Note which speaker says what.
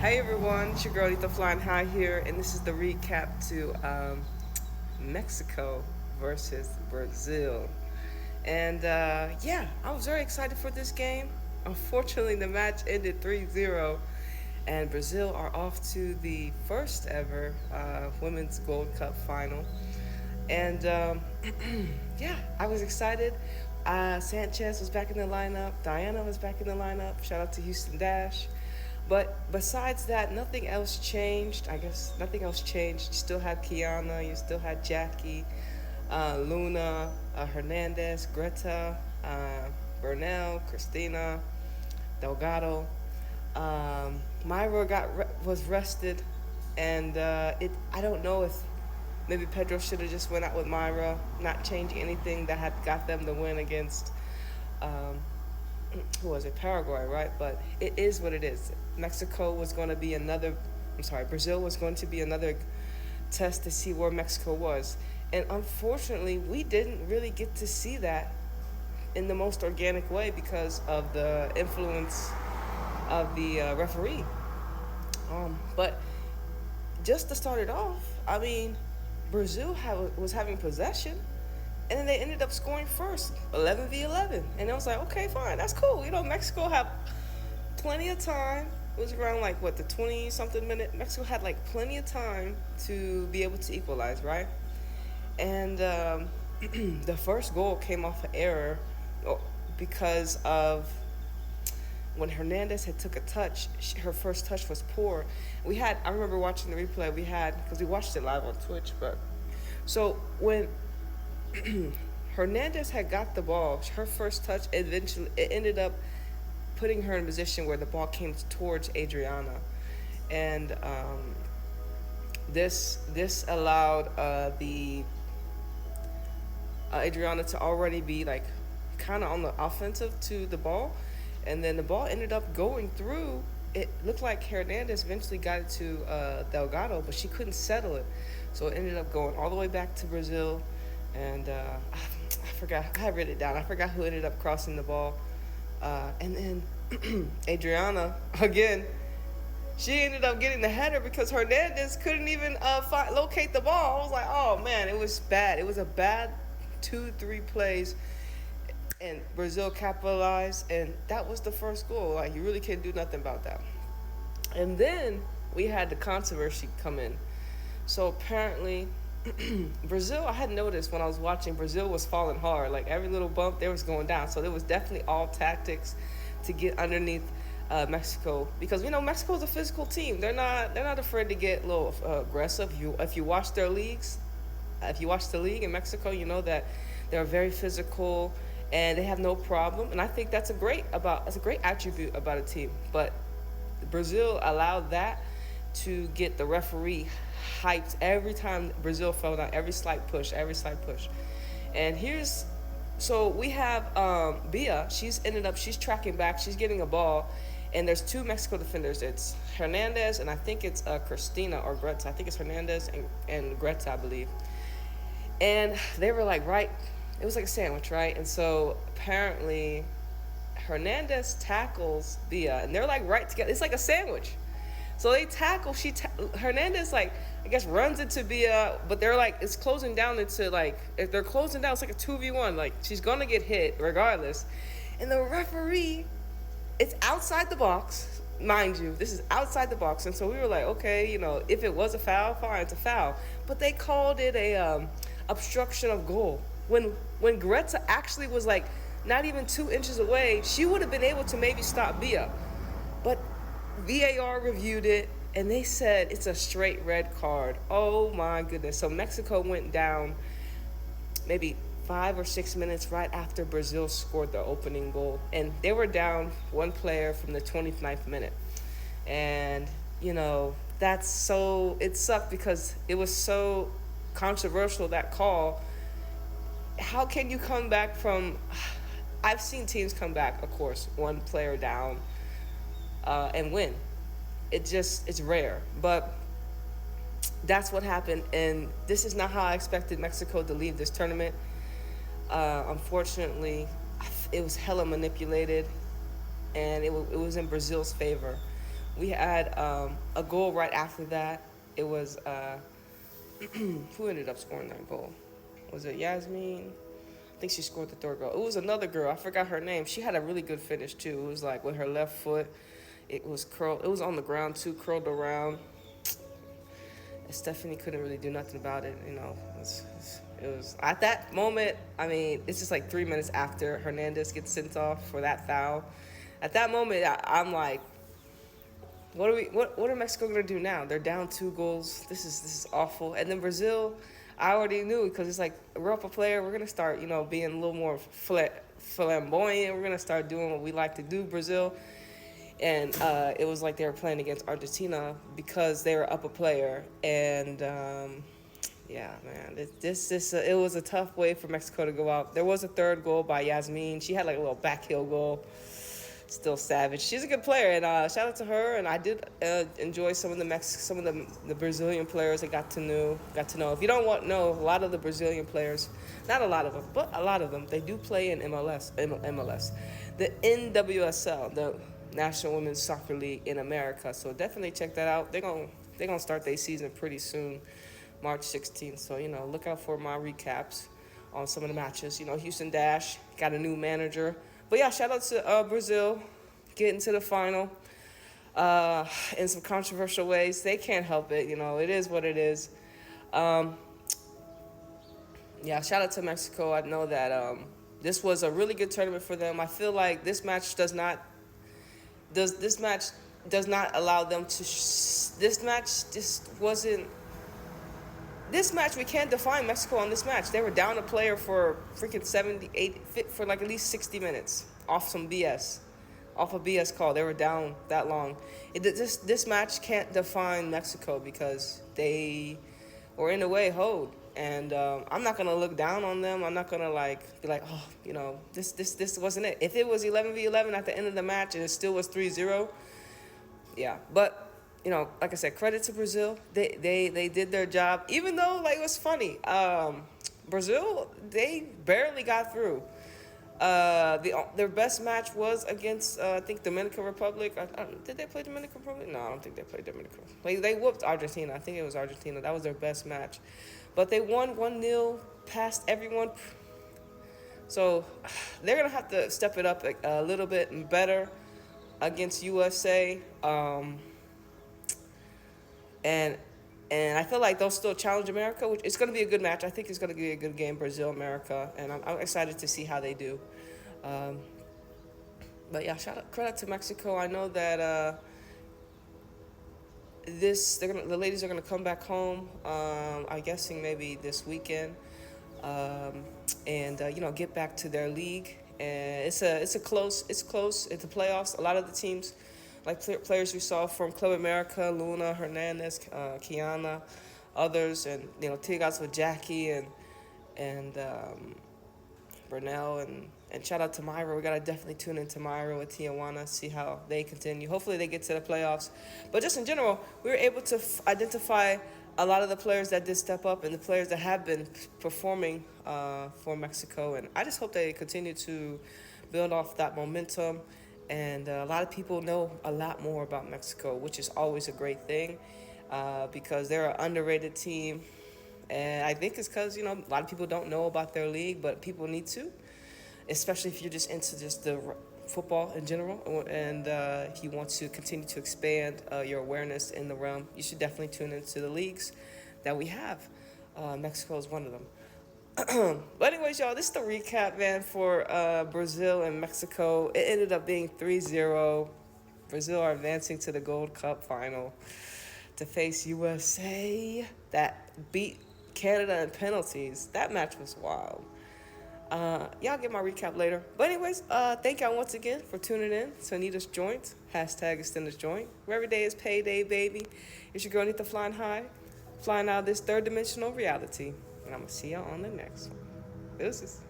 Speaker 1: Hey everyone, it's your girl Anita flying high here, and this is the recap to Mexico versus Brazil. And yeah, I was very excited for this game. Unfortunately, the match ended 3-0, and Brazil are off to the first ever Women's Gold Cup final. And yeah, I was excited. Sanchez was back in the lineup. Diana was back in the lineup. Shout out to Houston Dash. But besides that, nothing else changed. I guess nothing else changed. You still had Kiana, you still had Jackie, Luna, Hernandez, Greta, Burnell, Christina, Delgado. Myra was rested, and I don't know if maybe Pedro should have just went out with Myra, not changing anything that had got them the win against um, who was it, Paraguay, right? But it is what it is. Mexico was going to be another. I'm sorry, Brazil was going to be another test to see where Mexico was, and unfortunately, we didn't really get to see that in the most organic way because of the influence of the referee. But just to start it off, I mean, Brazil was having possession, and then they ended up scoring first, 11-11. And I was like, okay, fine, that's cool. You know, Mexico had plenty of time. It was around like what, the 20-something minute. Mexico had like plenty of time to be able to equalize, right? And the first goal came off an error because of when Hernandez had took a touch. Her first touch was poor. I remember watching the replay. Because we watched it live on Twitch, but so when Hernandez had got the ball, her first touch eventually it ended up putting her in a position where the ball came towards Adriana, and this allowed the Adriana to already be like kind of on the offensive to the ball, and then the ball ended up going through. It looked like Hernandez eventually got it to Delgado, but she couldn't settle it, so it ended up going all the way back to Brazil. And I forgot. I had written it down. I forgot who ended up crossing the ball, and then Adriana again. She ended up getting the header because Hernandez couldn't even locate the ball. I was like, oh man, it was bad. It was a bad 2-3 plays, and Brazil capitalized, and that was the first goal. Like, you really can't do nothing about that. And then we had the controversy come in. So apparently, Brazil, I had noticed when I was watching, Brazil was falling hard. Like, every little bump, they was going down. So there was definitely all tactics to get underneath Mexico, because Mexico's a physical team. They're not afraid to get a little aggressive. If you watch their leagues, if you watch the league in Mexico, you know that they're very physical and they have no problem. And I think that's a great attribute about a team. But Brazil allowed that to get the referee hyped every time Brazil fell down, every slight push. And so we have Bia. She's tracking back. She's getting a ball, and there's two Mexico defenders. It's Hernandez, and I think it's Christina or Greta. I think it's Hernandez and Greta, I believe. And they were like it was like a sandwich, right? And so apparently Hernandez tackles Bia, and they're like right together. It's like a sandwich. So they tackle. Hernandez, like, I guess, runs into Bia, but they're like, it's closing down into, like, if they're closing down, it's like a 2v1. Like, she's gonna get hit regardless. And the referee, it's outside the box, mind you. This is outside the box, and so we were like, okay, if it was a foul, fine, it's a foul. But they called it a obstruction of goal. When Greta actually was like not even 2 inches away, she would have been able to maybe stop Bia, but VAR reviewed it, and they said it's a straight red card. Oh my goodness. So Mexico went down maybe 5 or 6 minutes right after Brazil scored the opening goal, and they were down one player from the 29th minute. And it sucked because it was so controversial, that call. How can you come back from... I've seen teams come back, of course, one player down, and win. It's rare, but that's what happened, and this is not how I expected Mexico to leave this tournament. Unfortunately, it was hella manipulated, and it was in Brazil's favor. We had a goal right after that. It was who ended up scoring that goal? Was it Yasmin? I think she scored the third goal. It was another girl. I forgot her name. She had a really good finish too. It was like with her left foot. It was curled. It was on the ground too, curled around. And Stephanie couldn't really do nothing about it. You know, it was at that moment. I mean, it's just like 3 minutes after Hernandez gets sent off for that foul. At that moment, I'm like, what are Mexico gonna do now? They're down 2 goals. This is awful. And then Brazil, I already knew because it's like we're up a player. We're gonna start, being a little more flamboyant. We're gonna start doing what we like to do, Brazil. And it was like they were playing against Argentina because they were up a player. And yeah, man, it was a tough way for Mexico to go out. There was a third goal by Yasmin. She had like a little back heel goal. Still savage. She's a good player, and shout out to her. And I did enjoy some of the Brazilian players I got to know. If you don't know, a lot of the Brazilian players, not a lot of them, but a lot of them, they do play in MLS, the NWSL, the National Women's Soccer League in America. So definitely check that out. They're gonna start their season pretty soon, March 16th. So look out for my recaps on some of the matches. Houston Dash got a new manager. But yeah, shout out to Brazil getting to the final in some controversial ways. They can't help it. It is what it is. Yeah, shout out to Mexico. I know that this was a really good tournament for them. I feel like this match does not allow them to. This match, we can't define Mexico on this match. They were down a player for freaking 78 for like at least 60 minutes off some BS, off a BS call. They were down that long. This match can't define Mexico because they were in a way hold. And I'm not gonna look down on them. I'm not gonna be like, oh, this wasn't it. If it was 11v11 at the end of the match and it still was 3-0, yeah, but. Like I said, credit to Brazil. They did their job, even though it was funny. Brazil, they barely got through. Their best match was against I think Dominican Republic. Did they play Dominican Republic? No, I don't think they played Dominican Republic. They whooped Argentina. I think it was Argentina. That was their best match, but they won 1-0 past everyone. So they're gonna have to step it up a little bit better against USA. And I feel like they'll still challenge America, which it's going to be a good match. I think it's going to be a good game, Brazil-America, and I'm excited to see how they do. But yeah, credit to Mexico. I know that the ladies are going to come back home. I'm guessing maybe this weekend, and get back to their league. And it's close. It's the playoffs. A lot of the teams. Like players we saw from Club America, Luna, Hernandez, Kiana, others, and Tigaz with Jackie and Burnell, and shout out to Myra. We gotta definitely tune into Myra with Tijuana, see how they continue. Hopefully they get to the playoffs. But just in general, we were able to identify a lot of the players that did step up and the players that have been performing for Mexico, and I just hope they continue to build off that momentum. And a lot of people know a lot more about Mexico, which is always a great thing because they're an underrated team. And I think it's because, a lot of people don't know about their league, but people need to, especially if you're just into just the football in general. And if you want to continue to expand your awareness in the realm, you should definitely tune into the leagues that we have. Mexico is one of them. But anyways, y'all, this is the recap, man, for Brazil and Mexico. It ended up being 3-0. Brazil are advancing to the Gold Cup final to face USA that beat Canada in penalties. That match was wild. Y'all get my recap later. But anyways, thank y'all once again for tuning in to Anita's Joint. #Extendajoint. Where every day is payday, baby. It's your girl Anita flying high, flying out of this third dimensional reality. And I'm going to see y'all on the next one. Deuces.